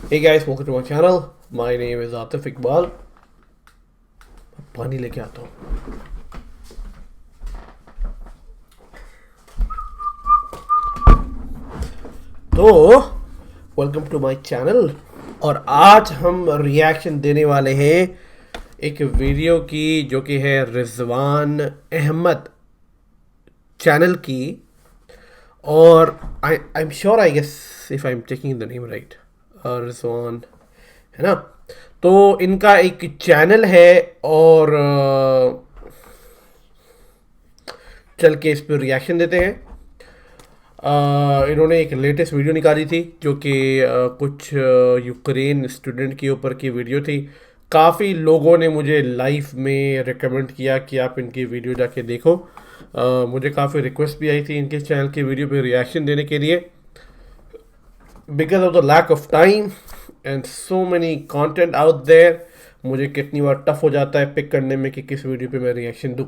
Hey guys, welcome to my channel. My name is Atif Iqbal. पानी लेके आता हूँ. तो वेलकम टू माय चैनल और आज हम रिएक्शन देने वाले हैं एक वीडियो की जो कि है रिजवान अहमद चैनल की. और I am sure, I guess if I am taking the name right, Rizwan है ना. तो इनका एक चैनल है और चल के इस पर रिएक्शन देते हैं. इन्होंने एक लेटेस्ट वीडियो निकाली थी जो कि कुछ यूक्रेन स्टूडेंट के ऊपर की वीडियो थी. काफ़ी लोगों ने मुझे लाइव में रिकमेंड किया कि आप इनकी वीडियो जाके देखो. मुझे काफ़ी रिक्वेस्ट भी आई थी इनके चैनल की वीडियो पे रिएक्शन देने के लिए. Because of the lack of time and so many content out there, मुझे कितनी बार टफ हो जाता है पिक करने में कि किस वीडियो पे मैं रिएक्शन दूँ.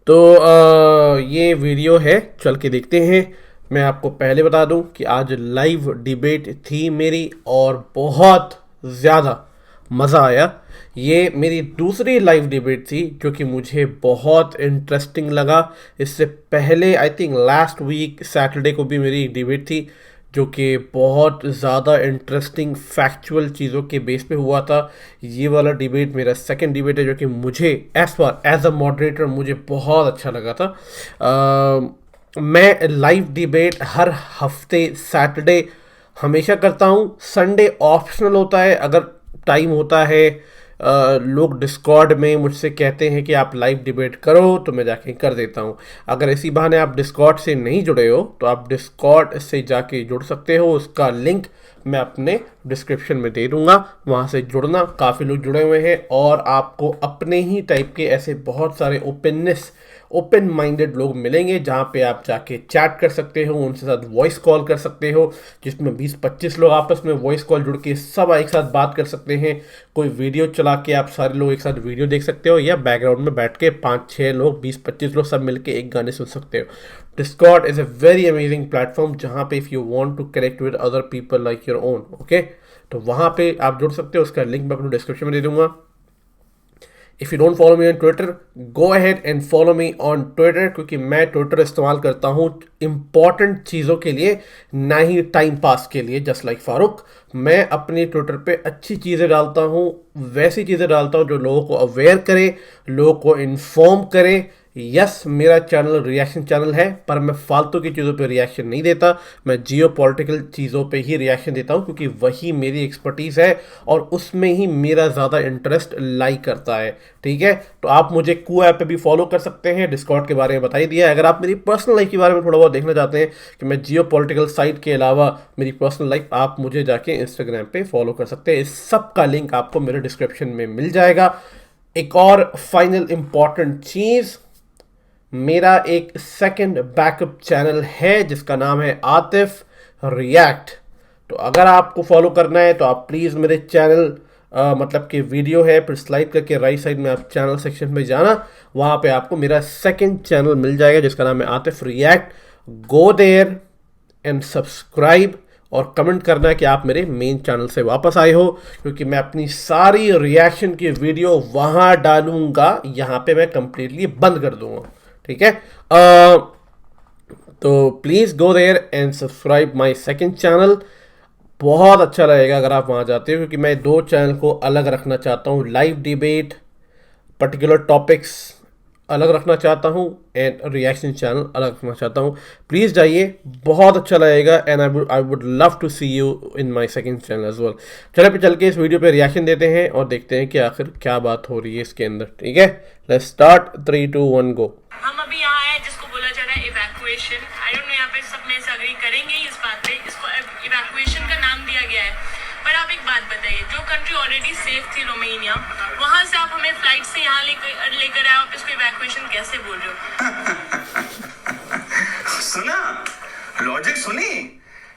तो ये वीडियो है, चल के देखते हैं. मैं आपको पहले बता दूं कि आज लाइव डिबेट थी मेरी और बहुत ज़्यादा मज़ा आया. ये मेरी दूसरी लाइव डिबेट थी जो कि मुझे बहुत इंटरेस्टिंग लगा. इससे पहले I think last week Saturday को भी मेरी एक डिबेट थी जो कि बहुत ज़्यादा इंटरेस्टिंग फैक्चुअल चीज़ों के बेस पे हुआ था. ये वाला डिबेट मेरा सेकंड डिबेट है जो कि मुझे एज अ मॉडरेटर मुझे बहुत अच्छा लगा था. मैं लाइव डिबेट हर हफ्ते सैटरडे हमेशा करता हूँ. संडे ऑप्शनल होता है अगर टाइम होता है. लोग डिस्कॉर्ड में मुझसे कहते हैं कि आप लाइव डिबेट करो तो मैं जाके कर देता हूँ. अगर इसी बहाने आप डिस्कॉर्ड से नहीं जुड़े हो तो आप डिस्कॉर्ड से जाके जुड़ सकते हो. उसका लिंक मैं अपने डिस्क्रिप्शन में दे दूंगा, वहाँ से जुड़ना. काफ़ी लोग जुड़े हुए हैं और आपको अपने ही टाइप के ऐसे बहुत सारे ओपन माइंडेड लोग मिलेंगे जहाँ पे आप जाके चैट कर सकते हो, उनके साथ वॉइस कॉल कर सकते हो जिसमें 20-25 लोग आपस में वॉइस कॉल जुड़ के सब एक साथ बात कर सकते हैं. कोई वीडियो चला के आप सारे लोग एक साथ वीडियो देख सकते हो या बैकग्राउंड में बैठ के 5-6 लोग 20-25 लोग सब मिलके एक गाने सुन सकते हो. Discord is a very amazing platform जहाँ पे if you want to connect with other people like your own, okay, तो वहाँ पे आप जुड़ सकते हो. उसका लिंक मैं अपने डिस्क्रिप्शन में दे दूंगा. If you don't follow me on Twitter, go ahead and follow me on Twitter, क्योंकि मैं ट्विटर इस्तेमाल करता हूँ इंपॉर्टेंट चीज़ों के लिए, ना ही टाइम पास के लिए. जस्ट लाइक फारूक, मैं अपनी ट्विटर पे अच्छी चीज़ें डालता हूँ, वैसी चीज़ें डालता हूँ जो लोगों को अवेयर करे, लोगों को इन्फॉर्म करे. यस, मेरा चैनल रिएक्शन चैनल है पर मैं फालतू की चीज़ों पे रिएक्शन नहीं देता. मैं जियो पॉलिटिकल चीज़ों पे ही रिएक्शन देता हूँ क्योंकि वही मेरी एक्सपर्टीज़ है और उसमें ही मेरा ज़्यादा इंटरेस्ट लाई करता है. ठीक है, तो आप मुझे कू ऐप पे भी फॉलो कर सकते हैं. डिस्कॉर्ड के बारे में बता ही दिया. अगर आप मेरी पर्सनल लाइफ के बारे में थोड़ा बहुत देखना चाहते हैं कि मैं जियो पॉलिटिकल साइट के अलावा मेरी पर्सनल लाइफ, आप मुझे जाके इंस्टाग्राम पे फॉलो कर सकते हैं. इस सब का लिंक आपको मेरे डिस्क्रिप्शन में मिल जाएगा. एक और फाइनल इंपॉर्टेंट चीज़, मेरा एक सेकंड बैकअप चैनल है जिसका नाम है आतिफ रिएक्ट. तो अगर आपको फॉलो करना है तो आप प्लीज़ मेरे चैनल मतलब कि वीडियो है फिर स्लाइड करके राइट साइड में आप चैनल सेक्शन में जाना, वहाँ पे आपको मेरा सेकंड चैनल मिल जाएगा जिसका नाम है Atif React. Go there and subscribe और कमेंट करना है कि आप मेरे मेन चैनल से वापस आए हो, क्योंकि मैं अपनी सारी रिएक्शन की वीडियो वहाँ डालूंगा. यहाँ पे मैं कंप्लीटली बंद कर दूंगा. ठीक है, तो please go there and subscribe my second channel. बहुत अच्छा लगेगा अगर आप वहाँ जाते हो, क्योंकि मैं दो चैनल को अलग रखना चाहता हूँ. लाइव डिबेट, पर्टिकुलर टॉपिक्स अलग रखना चाहता हूँ एंड रिएक्शन चैनल अलग रखना चाहता हूँ. प्लीज़ जाइए, बहुत अच्छा लगेगा and I would love to see you in my second channel as well. चले पे चल के इस वीडियो पे रिएक्शन देते हैं और देखते हैं कि आखिर क्या बात हो रही है इसके अंदर. ठीक है, लेट्स स्टार्ट. 3, 2, 1 गो. हम अभी यहाँ आए जिसको बोला जा रहा है इवैक्यूएशन. आई डोंट नो यहाँ पे सब में से अग्री करेंगे इस बात पे. इसको इवैक्यूएशन का नाम दिया गया है. पर आप एक बात बताइए, जो कंट्री ऑलरेडी सेफ थी रोमानिया, वहां से आप हमें फ्लाइट से यहाँ लेकर आए, आप इसको इवैक्यूएशन कैसे बोल रहे हो? सुना, लॉजिक सुनी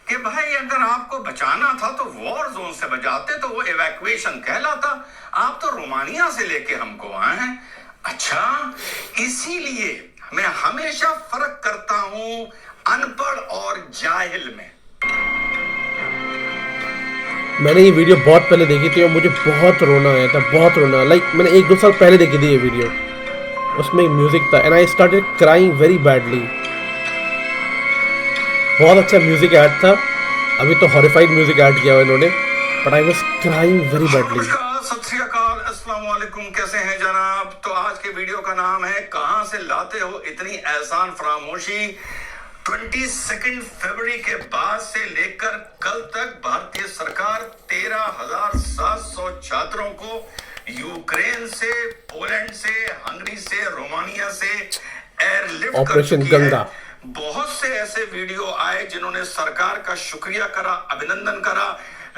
कि भाई अगर आपको बचाना था तो वॉर जोन से बचाते तो वो इवैक्यूएशन कहलाता. आप तो रोमानिया से लेके हमको आए हैं. अच्छा, इसीलिए मैं हमेशा फर्क करता हूं अनपढ़ और जाहिल में. मैंने ये वीडियो बहुत पहले देखी थी और मुझे बहुत रोना आया था, बहुत रोना। लाइक मैंने 1-2 साल पहले देखी थी ये वीडियो। उसमें एक म्यूजिक था and I started crying very badly. बहुत अच्छा म्यूजिक ऐड था। अभी तो हॉरिफाइड म्यूजिक ऐड किया हुआ इन्होंने, but I was crying very badly. सत श्री अकाल, अस्सलाम वालेकुम, कैसे हैं जनाब। तो आज के वीडियो का नाम है कहां से लाते हो इतनी एहसान फरामोशी। 22 फरवरी के बाद से लेकर कल तक भारतीय सरकार 13,700 छात्रों को यूक्रेन से, पोलैंड से, हंगरी से, रोमानिया से एयरलिफ्ट ऑपरेशन गंगा। बहुत से ऐसे वीडियो आए जिन्होंने सरकार का शुक्रिया करा, अभिनंदन करा,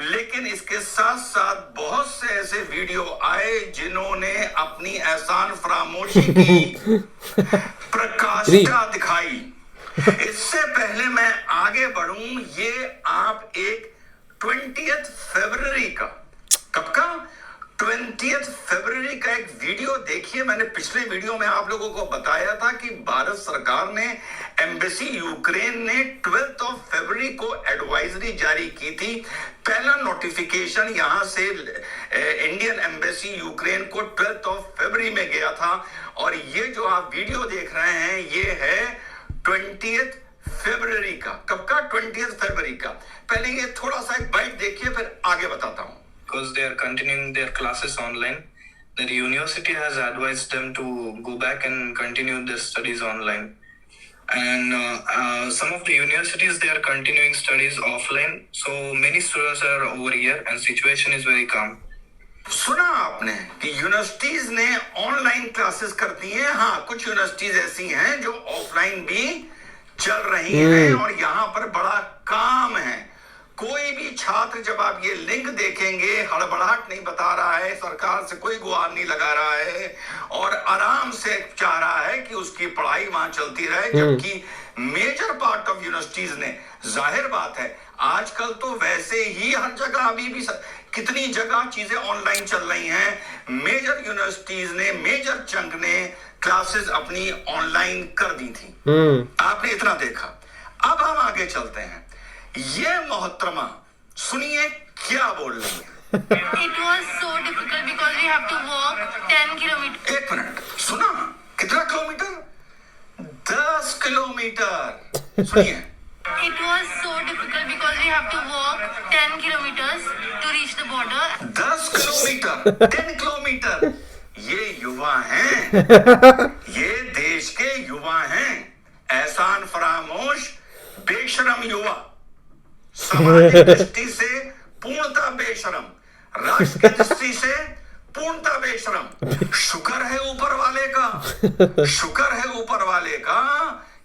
लेकिन इसके साथ साथ बहुत से ऐसे वीडियो आए जिन्होंने अपनी एहसान फरामोशी की प्रकाष्ठा दिखाई। इससे पहले मैं आगे बढ़ूं, ये आप एक 20 फरवरी का, कब का 20 फरवरी का एक वीडियो देखिए। मैंने पिछले वीडियो में आप लोगों को बताया था कि भारत सरकार ने, एम्बेसी यूक्रेन ने 12 फरवरी को एडवाइजरी जारी की थी। पहला नोटिफिकेशन यहां से इंडियन एम्बेसी यूक्रेन को 12 फरवरी में गया था और ये जो आप वीडियो देख रहे हैं ये है 20 फरवरी का। कब का? 20 फरवरी का। पहले ये थोड़ा सा एक बाइट देखिए, फिर आगे बताता हूं। Because they are continuing their classes online, the university has advised them to go back and continue their studies online. And some of the universities, they are continuing studies offline. So many students are over here and situation is very calm. सुना आपने कि universities ने online classes कर दी हैं। हाँ, कुछ universities ऐसी हैं जो ऑफलाइन भी चल रही हैं और यहाँ पर बड़ा काम है। कोई भी छात्र जब आप ये लिंक देखेंगे, हड़बड़ाहट नहीं बता रहा है, सरकार से कोई गुहार नहीं लगा रहा है और आराम से चाह रहा है कि उसकी पढ़ाई वहां चलती रहे। जबकि मेजर पार्ट ऑफ यूनिवर्सिटीज ने, जाहिर बात है आजकल तो वैसे ही हर जगह अभी भी कितनी जगह चीजें ऑनलाइन चल रही हैं। मेजर यूनिवर्सिटीज ने, मेजर चंक ने क्लासेस अपनी ऑनलाइन कर दी थी। आपने इतना देखा। अब हम आगे चलते हैं। ये मोहतरमा सुनिए क्या बोल रही है। It was so difficult because we have to walk 10 kilometers. एक मिनट, सुना कितना किलोमीटर? 10 किलोमीटर। सुनिए। It was so difficult because we have to walk 10 kilometers to reach the border. 10 kilometre, 10 kilometre. ये युवा हैं, ये देश के युवा हैं, एहसान फरामोश बेशरम युवा, सामाजिक दृष्टि से पूर्णता बेशरम, राष्ट्र की दृष्टि से पूर्णता बेशरम। शुक्र है ऊपर वाले का, शुक्र है ऊपर वाले का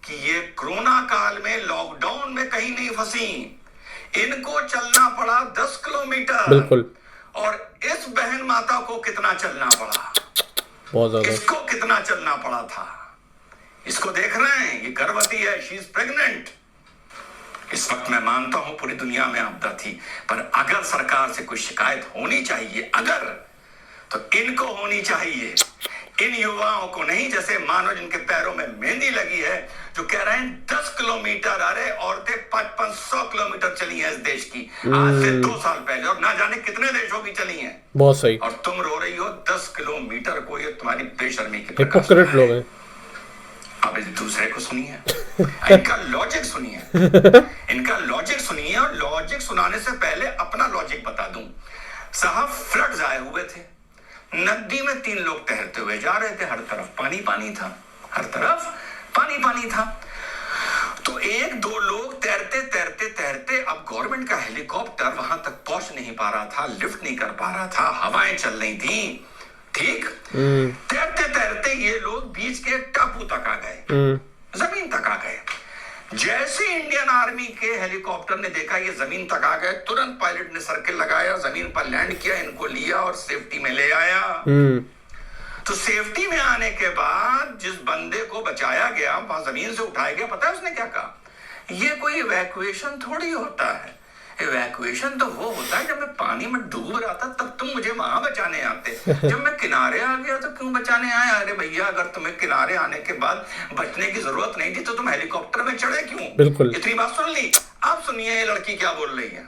कि ये कोरोना काल में, लॉकडाउन में कहीं नहीं फंसी। इनको चलना पड़ा 10 किलोमीटर। बिल्कुल। और इस बहन माता को कितना चलना पड़ा? बहुत ज्यादा। इसको कितना चलना पड़ा था? इसको देख रहे हैं, ये गर्भवती है, शी इज प्रेग्नेंट। इस वक्त मैं मानता हूं पूरी दुनिया में आपदा थी, पर अगर सरकार से कोई शिकायत होनी चाहिए, अगर, तो इनको होनी चाहिए, इन युवाओं को नहीं। जैसे मानो जिनके पैरों में मेहंदी लगी है, जो कह रहे हैं 10 किलोमीटर। अरे औरतें 500 किलोमीटर चली हैं इस देश की आज से 2 साल पहले, और ना जाने कितने देशों की चली हैं। बहुत सही। और तुम रो रही हो 10 किलोमीटर को। ये तुम्हारी बेशर्मी की हिपोक्रेट लोग हैं। अब इस दूसरे को सुनिए, इनका लॉजिक सुनिए, इनका लॉजिक सुनिए। और लॉजिक सुनाने से पहले अपना लॉजिक बता दूं। साहब, फ्लड्स आए हुए थे, नदी में 3 लोग तैरते हुए जा रहे थे, हर तरफ पानी पानी था, हर तरफ पानी पानी था। तो 1-2 लोग तैरते तैरते तैरते, अब गवर्नमेंट का हेलीकॉप्टर वहां तक पहुंच नहीं पा रहा था, लिफ्ट नहीं कर पा रहा था, हवाएं चल रही थी, ठीक। तैरते तैरते ये लोग बीच के टापू तक आ गए, जमीन तक आ गए। जैसे इंडियन आर्मी के हेलीकॉप्टर ने देखा ये जमीन तक आ गए, तुरंत पायलट ने सर्किल लगाया, जमीन पर लैंड किया, इनको लिया और सेफ्टी में ले आया। तो सेफ्टी में आने के बाद जिस बंदे को बचाया गया, वहां जमीन से उठाया गया, पता है उसने क्या कहा? ये कोई इवैक्यूएशन थोड़ी होता है। इवैक्यूएशन तो वो होता है जब मैं पानी में डूब रहा था तब तुम मुझे वहां बचाने आते, जब मैं किनारे आ गया तो क्यों बचाने आए? अरे भैया, अगर तुम्हें किनारे आने के बाद बचने की जरूरत नहीं थी तो तुम हेलीकॉप्टर में चढ़े क्यों? बिल्कुल। इतनी बात सुन ली। अब सुनिए ये लड़की क्या बोल रही है।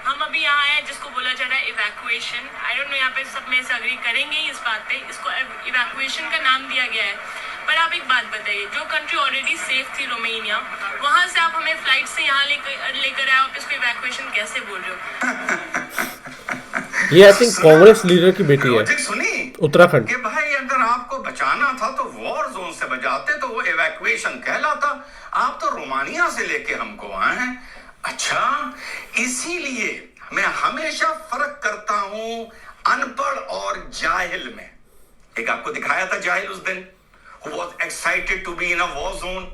हम अभी यहाँ है जिसको बोला जा रहा है इवैक्यूएशन। आई डोंट नो यहाँ पे सब में से अग्री करेंगे ही इस बात पे, इसको इवैक्यूएशन का नाम दिया गया है। पर आप एक बात बताइए, जो कंट्री ऑलरेडी सेफ थी रोमानिया, वहां से आप हमें फ्लाइट से यहाँ लेकर आए, आप इसको इवैक्यूएशन कैसे बोल रहे हो? ये आई थिंक कांग्रेस लीडर की बेटी है, लॉजिक सुनी उत्तराखंड। कि भाई अगर आपको बचाना था तो वॉर जोन से बचाते तो वो इवैक्यूएशन कहलाता। आप तो रोमानिया से लेके हमको आए हैं। अच्छा, इसीलिए मैं हमेशा फर्क करता हूं अनपढ़ और जाहिल में। एक आपको दिखाया था जाहिल उस दिन, who was excited to be in a war zone।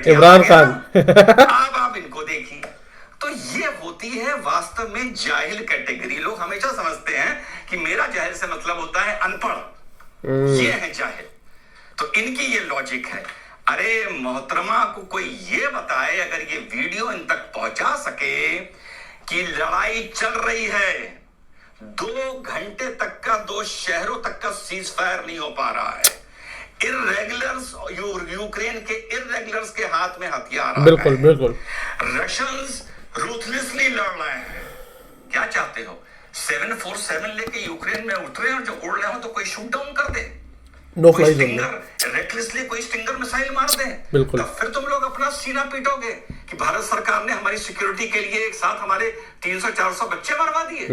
Imran Khan. अब आप इनको देखिए, तो ये होती है वास्तव में जाहिल कैटेगरी। लोग हमेशा समझते हैं कि मेरा जाहिल से मतलब होता है अनपढ़, ये है जाहिल। तो इनकी ये लॉजिक है। अरे मोहतरमा को कोई ये बताए, अगर ये वीडियो इन तक पहुंचा सके कि लड़ाई चल रही है, 2 घंटे तक का 2 शहरों तक का सीज फायर नहीं हो पा रहा है, इर्रेगुलर्स यूक्रेन के इर्रेगुलर्स के हाथ में हथियार आ बिल्कुल गए हैं। बिल्कुल। रशियंस रूथलेसली लड़ रहे हैं। क्या चाहते हो, 747 लेके यूक्रेन में उतरे और जो उड़ रहे हो तो कोई शूट डाउन कर दे, नो कोई फ्लाई जोन में। स्टिंगर रेकलेसली कोई स्टिंगर मिसाइल मार दे, बिल्कुल। तब फिर तुम लोग अपना सीना पीटोगे कि भारत सरकार ने हमारी सिक्योरिटी के लिए एक साथ हमारे 300-400 बच्चे मरवा दिए।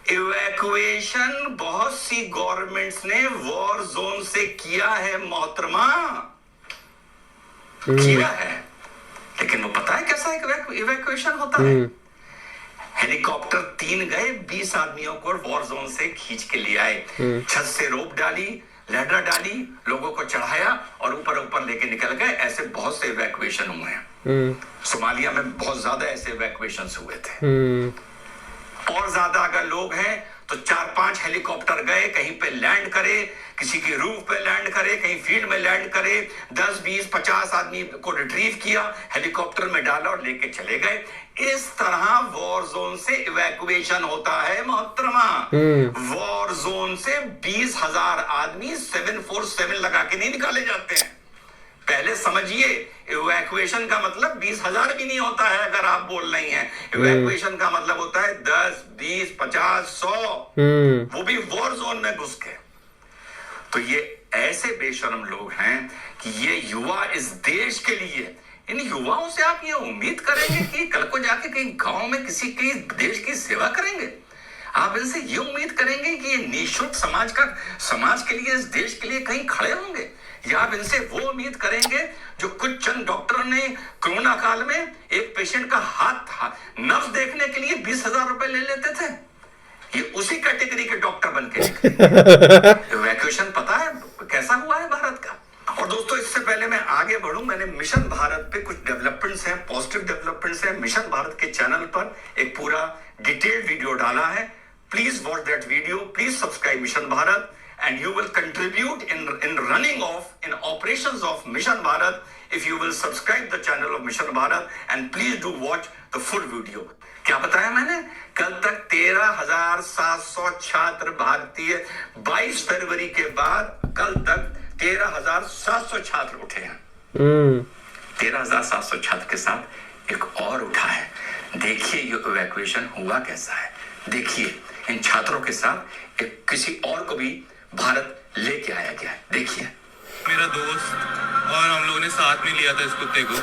इवैक्यूएशन बहुत सी गवर्नमेंट्स ने वॉर जोन से किया है मोहतरमा, किया है। लेकिन वो पता है कैसा इवैक्यूएशन होता है? हेलीकॉप्टर 3 गए, 20 आदमियों को वॉर जोन से खींच के ले आए, छत से रोप डाली, लैडर डाली, लोगों को चढ़ाया और ऊपर लेके निकल गए। ऐसे बहुत से इवैक्यूएशन हुए हैं। सोमालिया में बहुत ज्यादा ऐसे इवैक्यूएशन हुए थे। और ज्यादा अगर लोग हैं तो 4-5 हेलीकॉप्टर गए, कहीं पे लैंड करे, किसी की रूफ पे लैंड करे, कहीं फील्ड में लैंड करे, 10-20-50 आदमी को रिट्रीव किया, हेलीकॉप्टर में डाला और लेके चले गए। इस तरह वॉर जोन से इवैक्यूएशन होता है मोहतरमा। वॉर जोन से 20,000 आदमी 747 लगा के नहीं निकाले जाते हैं। पहले समझिए, इवैक्यूएशन का मतलब 20,000 भी नहीं होता है। अगर आप बोल रही हैं, इवैक्यूएशन का मतलब होता है 10, 20, 50, 100, वो भी वॉर जोन में घुस के। तो ये ऐसे बेशर्म लोग हैं कि ये युवा इस देश के लिए, इन युवाओं से आप ये उम्मीद करेंगे कि कल को जाके कहीं गांव में किसी के देश की सेवा करेंगे? आप इनसे ये उम्मीद करेंगे कि ये निःशुल्क समाज के लिए, इस देश के लिए कहीं खड़े होंगे? या आप इनसे वो उम्मीद करेंगे जो कुछ चंद डॉक्टरों ने कोरोना काल में एक पेशेंट का हाथ नब्ज देखने के लिए 20,000 रुपए ले लेते थे? ये उसी कैटेगरी के डॉक्टर बन के इवैक्यूएशन पता है कैसा हुआ है भारत का? और दोस्तों, इससे पहले मैं आगे बढ़ूं, मैंने मिशन भारत पे कुछ डेवलपमेंट्स हैं, पॉजिटिव डेवलपमेंट्स हैं। मिशन भारत के चैनल पर एक पूरा डिटेल्ड वीडियो डाला है। Please watch that video, please subscribe mission Bharat and you will contribute in running of, in operations of Mission Bharat if you will subscribe the channel of Mission Bharat and please do watch the full video। क्या बताया मैंने? कल तक 13,700 छात्र भारतीय, 22 फरवरी के बाद कल तक 13,700 छात्र उठे हैं। 13,700 छात्र के साथ एक और उठा है। देखिए ये इवैक्यूएशन हुआ कैसा है। देखिए इन छात्रों के साथ एक किसी और को भी भारत लेके आया गया है। देखिए, मेरा दोस्त और हम लोगों ने साथ में लिया था इस कुत्ते को।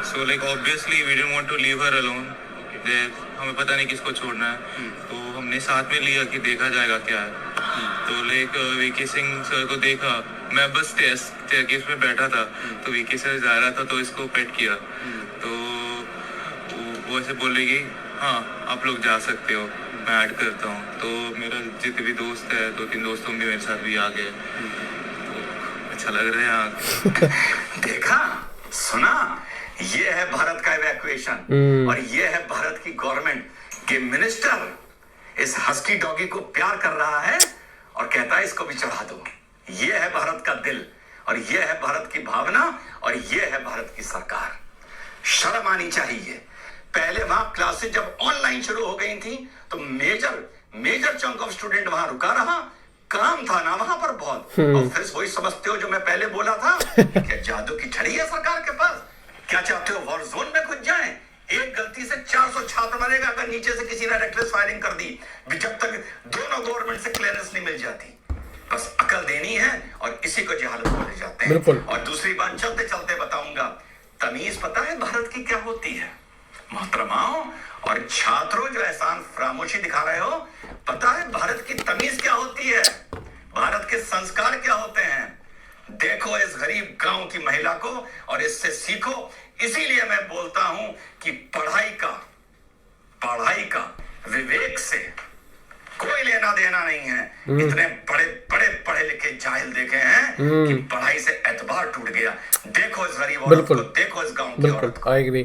So like obviously we didn't want to leave her alone. हमें पता नहीं किसको छोड़ना है, तो हमने साथ में लिया कि देखा जाएगा क्या है। तो लाइक वीके सिंह सर को देखा, मैं बस स्टेयरकेस पे बैठा था, तो वीके सर जा रहा था तो इसको पेट किया। तो वो ऐसे बोले कि हाँ आप लोग जा सकते हो, मैं ऐड करता हूँ। तो मेरा जितने भी दोस्त है, 2-3 दोस्तों भी मेरे साथ भी आ गए, तो अच्छा लग रहा है यहाँ। देखा, सुना, ये है भारत का इवैक्यूएशन और ये है भारत की गवर्नमेंट के मिनिस्टर इस हस्की डॉगी को प्यार कर रहा है और कहता है इसको भी चढ़ा दो। ये है भारत का दिल और ये है भारत की भावना और ये है भारत की सरकार। शर्म आनी चाहिए। पहले वहां क्लासेस जब ऑनलाइन शुरू हो गई थी तो मेजर चंक ऑफ स्टूडेंट वहां रुका रहा, काम था ना वहां पर बहुत। और फिर वही समझते हो जो मैं पहले बोला था, क्या जादू की छड़ी है सरकार के पास? क्या चाहते हो वॉर जोन में घुस जाएं? एक गलती से 400 छात्र मरेगा अगर नीचे से किसी ने रेकलेस फायरिंग कर दी, जब तक दोनों गवर्नमेंट से क्लियरेंस नहीं मिल जाती। बस अकल देनी है और इसी को जहालत बोले जाते हैं। और दूसरी बात चलते चलते बताऊंगा, तमीज पता है भारत की क्या होती है? मोहतरमाओं और छात्रों जो एहसान फरामोशी दिखा रहे हो, पता है भारत की तमीज क्या होती है? भारत के संस्कार क्या होते हैं? देखो इस गरीब गांव की महिला को और इससे सीखो। इसीलिए मैं बोलता हूं कि पढ़ाई का विवेक से कोई लेना देना नहीं है। इतने बड़े बड़े पढ़े लिखे जाहिल देखे हैं कि पढ़ाई से एतबार टूट गया। देखो इस गरीब औरत को, देखो इस गांव की औरत को। I agree.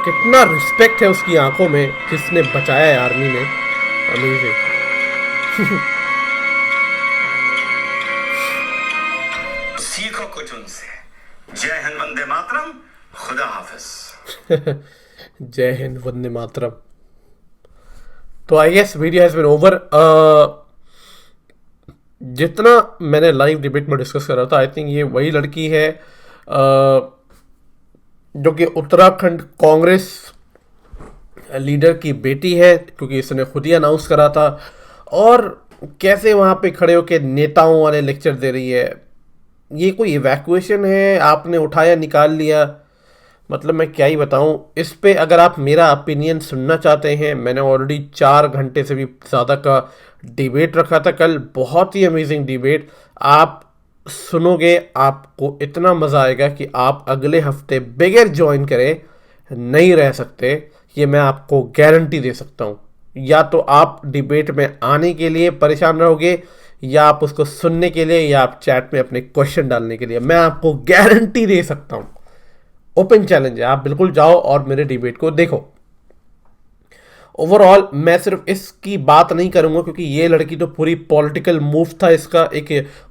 कितना रिस्पेक्ट है उसकी आंखों में, जिसने बचाया है आर्मी ने। अमेजिंग। सीखो कुछ उनसे। जय हिंद, वंदे मातरम, खुदा हाफिज। जय हिंद, वंदे मातरम। तो I guess video has been over. जितना मैंने लाइव डिबेट में डिस्कस कर रहा था, आई थिंक ये वही लड़की है जो कि उत्तराखंड कांग्रेस लीडर की बेटी है, क्योंकि इसने खुद ही अनाउंस करा था। और कैसे वहाँ पे खड़े होकर नेताओं वाले लेक्चर दे रही है। ये कोई इवैक्यूएशन है, आपने उठाया निकाल लिया, मतलब मैं क्या ही बताऊँ इस पे। अगर आप मेरा ओपिनियन सुनना चाहते हैं, मैंने ऑलरेडी 4 घंटे से भी ज़्यादा का डिबेट रखा था कल। बहुत ही अमेजिंग डिबेट। आप सुनोगे, आपको इतना मज़ा आएगा कि आप अगले हफ्ते बगैर ज्वाइन करे नहीं रह सकते। ये मैं आपको गारंटी दे सकता हूँ। या तो आप डिबेट में आने के लिए परेशान रहोगे, या आप उसको सुनने के लिए, या आप चैट में अपने क्वेश्चन डालने के लिए। मैं आपको गारंटी दे सकता हूँ। ओपन चैलेंज है, आप बिल्कुल जाओ और मेरे डिबेट को देखो। ओवरऑल मैं सिर्फ इसकी बात नहीं करूंगा, क्योंकि ये लड़की तो पूरी पॉलिटिकल मूव था इसका, एक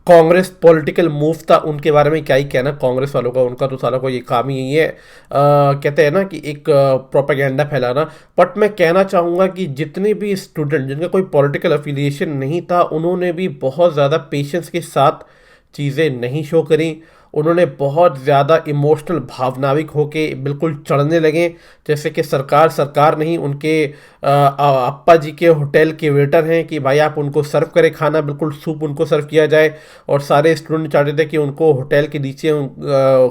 कांग्रेस पॉलिटिकल मूव था। उनके बारे में क्या ही कहना कांग्रेस वालों का, उनका तो सारा को ये काम ही यही है। कहते हैं ना कि एक प्रोपेगेंडा फैलाना। बट मैं कहना चाहूँगा कि जितने भी स्टूडेंट जिनका कोई पॉलिटिकल अफिलिएशन नहीं था, उन्होंने भी बहुत ज़्यादा पेशेंस के साथ चीज़ें नहीं शो करी। उन्होंने बहुत ज़्यादा इमोशनल भावनाविक होके बिल्कुल चढ़ने लगे, जैसे कि सरकार नहीं, उनके अप्पा जी के होटल के वेटर हैं कि भाई आप उनको सर्व करें खाना, बिल्कुल सूप उनको सर्व किया जाए। और सारे स्टूडेंट चाहते थे कि उनको होटल के नीचे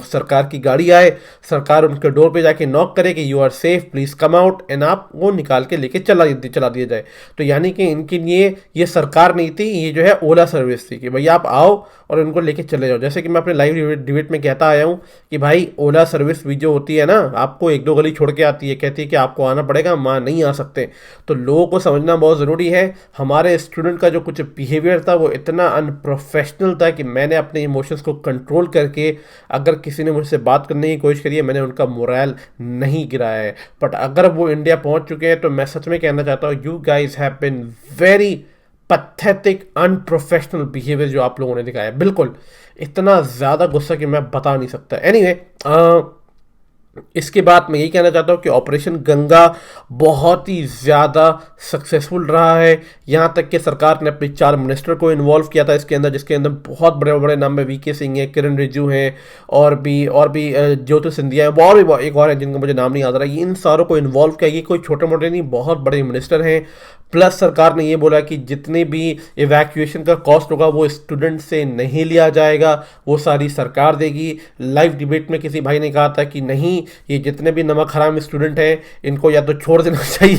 सरकार की गाड़ी आए, सरकार उनके डोर पे जाके नॉक करे कि you are safe, please come out, and आप वो निकाल के लेके चला दिया जाए। तो यानी कि इनके लिए ये सरकार नहीं थी, ये जो है ओला सर्विस थी कि भैया आप आओ और इनको लेके चले जाओ। जैसे कि मैं अपने लाइव डिबेट में कहता आया हूँ कि भाई ओला सर्विस भी जो होती है ना, आपको 1-2 गली छोड़ के आती है, कहती है कि आपको आना पड़ेगा, वहाँ नहीं आ सकते। तो लोगों को समझना बहुत ज़रूरी है। हमारे स्टूडेंट का जो कुछ बिहेवियर था वो इतना अनप्रोफेशनल था कि मैंने अपने इमोशंस को कंट्रोल करके, अगर किसी ने मुझसे बात करने की कोशिश करी है, मैंने उनका मोरल नहीं गिराया है। बट अगर वो इंडिया पहुँच चुके हैं तो मैं सच में कहना चाहता हूँ, you guys have been very pathetic unprofessional behaviour जो आप लोगों ने दिखाया। बिल्कुल इतना ज़्यादा गुस्सा कि मैं बता नहीं सकता। एनीवे, इसके बाद मैं यही कहना चाहता हूँ कि ऑपरेशन गंगा बहुत ही ज़्यादा सक्सेसफुल रहा है। यहाँ तक कि सरकार ने अपने 4 मिनिस्टर को इन्वॉल्व किया था इसके अंदर, जिसके अंदर बहुत बड़े बड़े नाम है। वीके सिंह है, किरण रिजिजू हैं, और भी ज्योति सिंधिया है, और भी एक और है जिनका मुझे नाम नहीं याद रहा। इन सारों को इन्वॉल्व किया। ये कोई छोटे मोटे नहीं, बहुत बड़े मिनिस्टर हैं। प्लस सरकार ने ये बोला कि जितने भी इवैक्यूएशन का कॉस्ट होगा वो स्टूडेंट से नहीं लिया जाएगा, वो सारी सरकार देगी। लाइव डिबेट में किसी भाई ने कहा था कि नहीं, ये जितने भी नमक हराम स्टूडेंट हैं इनको या तो छोड़ देना चाहिए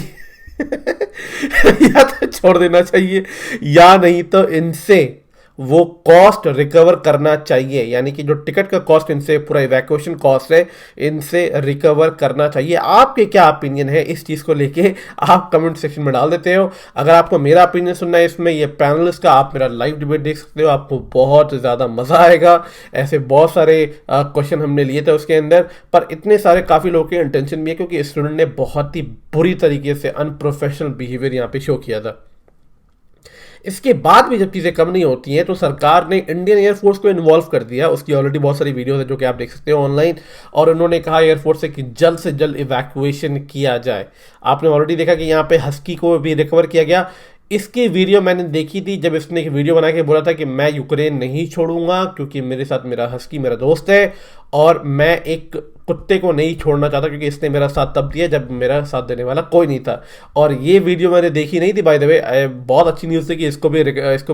या तो छोड़ देना चाहिए, या नहीं तो इनसे वो कॉस्ट रिकवर करना चाहिए। यानी कि जो टिकट का कॉस्ट, इनसे पूरा इवैक्यूएशन कॉस्ट है, इनसे रिकवर करना चाहिए। आपके क्या ओपिनियन है इस चीज़ को लेके, आप कमेंट सेक्शन में डाल देते हो। अगर आपको मेरा ओपिनियन सुनना है इसमें, ये पैनलिस्ट का, आप मेरा लाइव डिबेट देख सकते हो, आपको बहुत ज़्यादा मज़ा आएगा। ऐसे बहुत सारे क्वेश्चन हमने लिए थे उसके अंदर, पर इतने सारे काफ़ी लोगों के इंटेंशन भी है, क्योंकि स्टूडेंट ने बहुत ही बुरी तरीके से अनप्रोफेशनल बिहेवियर यहाँ पे शो किया था। इसके बाद भी जब चीज़ें कम नहीं होती हैं तो सरकार ने इंडियन एयरफोर्स को इन्वॉल्व कर दिया। उसकी ऑलरेडी बहुत सारी वीडियोस है जो कि आप देख सकते हो ऑनलाइन, और उन्होंने कहा एयरफोर्स से कि जल्द से जल्द इवैक्यूएशन किया जाए। आपने ऑलरेडी देखा कि यहाँ पे हस्की को भी रिकवर किया गया। इसकी वीडियो मैंने देखी थी जब इसने एक वीडियो बना के बोला था कि मैं यूक्रेन नहीं छोड़ूंगा क्योंकि मेरे साथ मेरा हस्की मेरा दोस्त है और मैं एक कुत्ते को नहीं छोड़ना चाहता क्योंकि इसने मेरा साथ तब दिया जब मेरा साथ देने वाला कोई नहीं था। और ये वीडियो मैंने देखी नहीं थी बाय द वे, बहुत अच्छी न्यूज़ थी कि इसको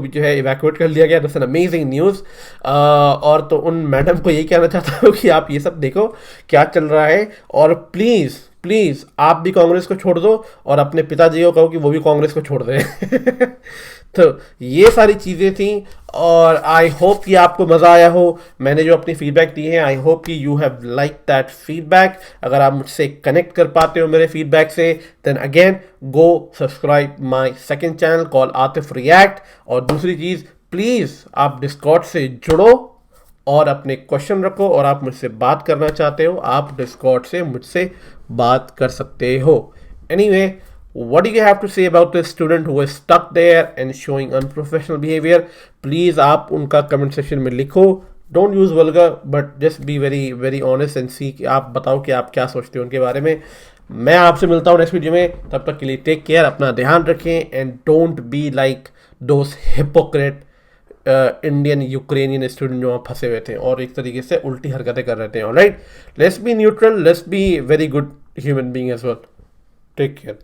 भी जो है इवैक्यूएट कर लिया गया। That's an amazing news. और तो उन मैडम को यही कहना चाहता हूँ कि आप ये सब देखो क्या चल रहा है और प्लीज़ प्लीज़ आप भी कांग्रेस को छोड़ दो और अपने पिताजी को कहो कि वो भी कांग्रेस को छोड़ दें। तो ये सारी चीज़ें थी और आई होप कि आपको मज़ा आया हो। मैंने जो अपनी फीडबैक दी है आई होप कि you have like that feedback. अगर आप मुझसे कनेक्ट कर पाते हो मेरे फीडबैक से then again go subscribe my second channel call Atif React. और दूसरी चीज़ प्लीज़ आप डिस्कॉर्ड से जुड़ो और अपने क्वेश्चन रखो और आप मुझसे बात करना चाहते हो आप डिस्कॉर्ड से मुझसे बात कर सकते हो। Anyway, what do you have to say about this student who is stuck there and showing unprofessional behavior? Please आप उनका कमेंट सेक्शन में लिखो। Don't use vulgar but just be very very honest and see कि आप बताओ कि आप क्या सोचते हो उनके बारे में। मैं आपसे मिलता हूँ नेक्स्ट वीडियो में, तब तक के लिए टेक केयर, अपना ध्यान रखें and don't be like those hypocrite Indian Ukrainian student जो वहाँ फंसे हुए थे और एक तरीके से उल्टी हरकतें कर रहे थे। Alright, let's be neutral, let's be very good human being as well. Take care.